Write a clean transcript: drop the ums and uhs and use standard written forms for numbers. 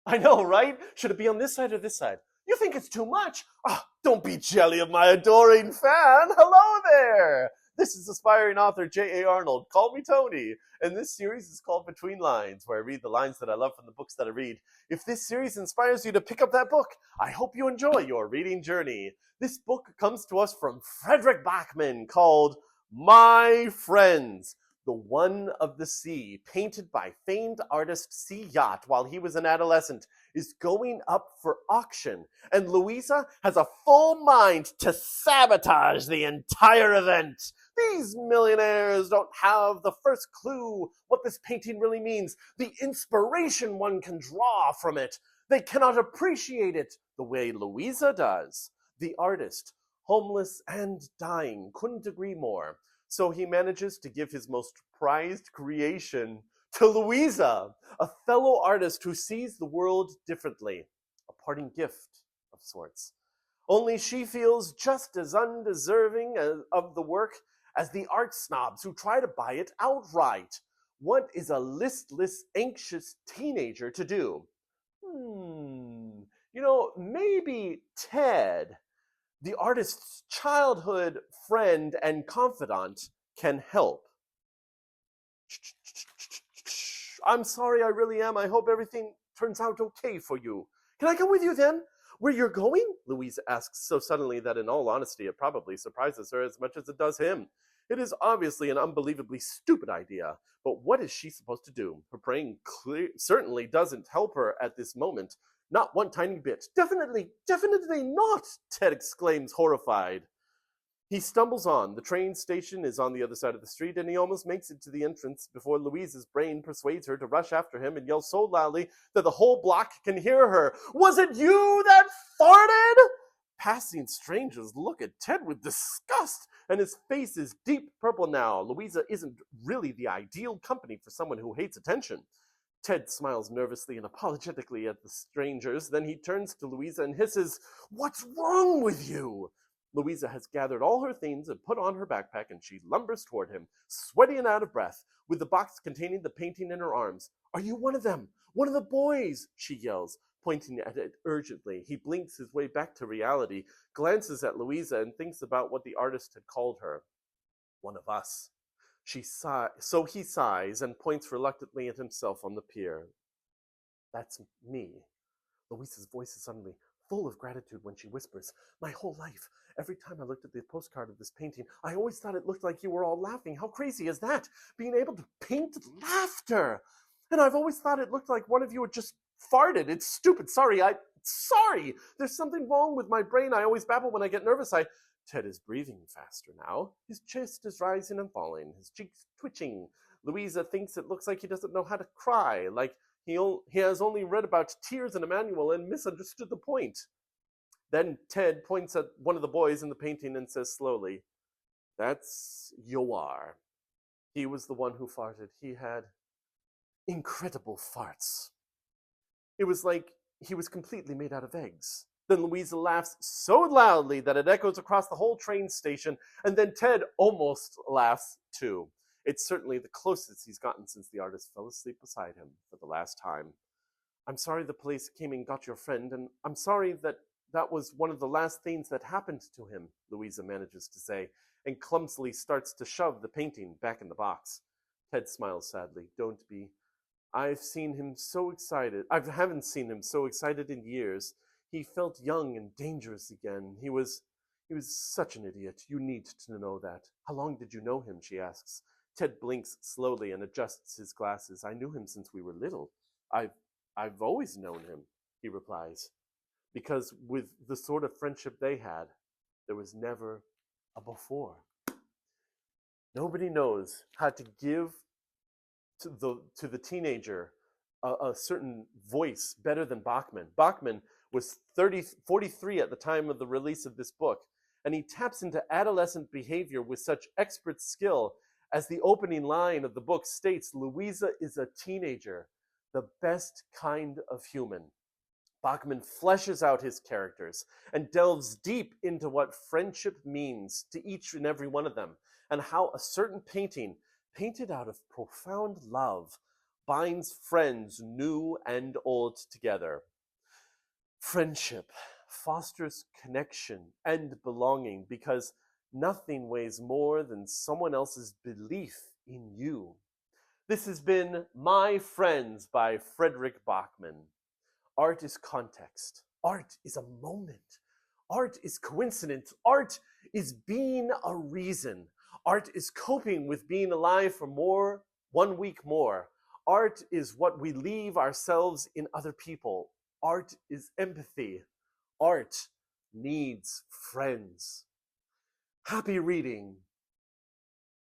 I know, right? Should it be on this side or this side? You think it's too much? Oh, don't be jelly of my adoring fan. Hello there. This is aspiring author J.A. Arnold. Call me Tony. And this series is called Between Lines, where I read the lines that I love from the books that I read. If this series inspires you to pick up that book, I hope you enjoy your reading journey. This book comes to us from Fredrik Backman called My Friends, the One of the Sea, painted by famed artist C. Yacht while he was an adolescent, is going up for auction, and Louisa has a full mind to sabotage the entire event. These millionaires don't have the first clue what this painting really means, the inspiration one can draw from it. They cannot appreciate it the way Louisa does. The artist, homeless and dying, couldn't agree more. So he manages to give his most prized creation to Louisa, a fellow artist who sees the world differently, a parting gift of sorts. Only she feels just as undeserving of the work as the art snobs who try to buy it outright. What is a listless, anxious teenager to do? Maybe Ted, the artist's childhood friend and confidant, can help. I'm sorry, I really am. I hope everything turns out okay for you. Can I come with you then? Where you're going? Louise asks so suddenly that in all honesty it probably surprises her as much as it does him. It is obviously an unbelievably stupid idea, but what is she supposed to do? Her brain certainly doesn't help her at this moment. Not one tiny bit. Definitely not, Ted exclaims, horrified. He stumbles on. The train station is on the other side of the street, and he almost makes it to the entrance before Louise's brain persuades her to rush after him and yell so loudly that the whole block can hear her. Was it you that farted? Passing strangers look at Ted with disgust, and his face is deep purple now. Louisa isn't really the ideal company for someone who hates attention. Ted smiles nervously and apologetically at the strangers. Then he turns to Louisa and hisses, "What's wrong with you?" Louisa has gathered all her things and put on her backpack, and she lumbers toward him, sweaty and out of breath, with the box containing the painting in her arms. "Are you one of them? One of the boys?" she yells, pointing at it urgently. He blinks his way back to reality, glances at Louisa, and thinks about what the artist had called her. One of us. So he sighs and points reluctantly at himself on the pier. That's me. Louisa's voice is suddenly full of gratitude when she whispers, "My whole life, every time I looked at the postcard of this painting, I always thought it looked like you were all laughing. How crazy is that? Being able to paint laughter! And I've always thought it looked like one of you had just farted. It's stupid. Sorry. There's something wrong with my brain. I always babble when I get nervous. Ted is breathing faster now. His chest is rising and falling, his cheeks twitching. Louisa thinks it looks like he doesn't know how to cry, like he has only read about tears in a manual and misunderstood the point. Then Ted points at one of the boys in the painting and says slowly, "That's Yoar. He was the one who farted. He had incredible farts. It was like he was completely made out of eggs." Then Louisa laughs so loudly that it echoes across the whole train station, and then Ted almost laughs too. It's certainly the closest he's gotten since the artist fell asleep beside him for the last time. "I'm sorry the police came and got your friend, and I'm sorry that was one of the last things that happened to him," Louisa manages to say, and clumsily starts to shove the painting back in the box. Ted smiles sadly. "Don't be. I haven't seen him so excited in years. He felt young and dangerous again. He was such an idiot. You need to know that." "How long did you know him?" she asks. Ted blinks slowly and adjusts his glasses. "I knew him since we were little. I've always known him," he replies. Because with the sort of friendship they had, there was never a before. Nobody knows how to give to the teenager a certain voice better than Backman. Backman was 43 at the time of the release of this book, and he taps into adolescent behavior with such expert skill. As the opening line of the book states, Louisa is a teenager, the best kind of human. Backman fleshes out his characters and delves deep into what friendship means to each and every one of them, and how a certain painting, painted out of profound love, binds friends new and old together. Friendship fosters connection and belonging because nothing weighs more than someone else's belief in you. This has been My Friends by Fredrik Backman. Art is context. Art is a moment. Art is coincidence. Art is being a reason. Art is coping with being alive for 1 week more. Art is what we leave ourselves in other people. Art is empathy. Art needs friends. Happy reading.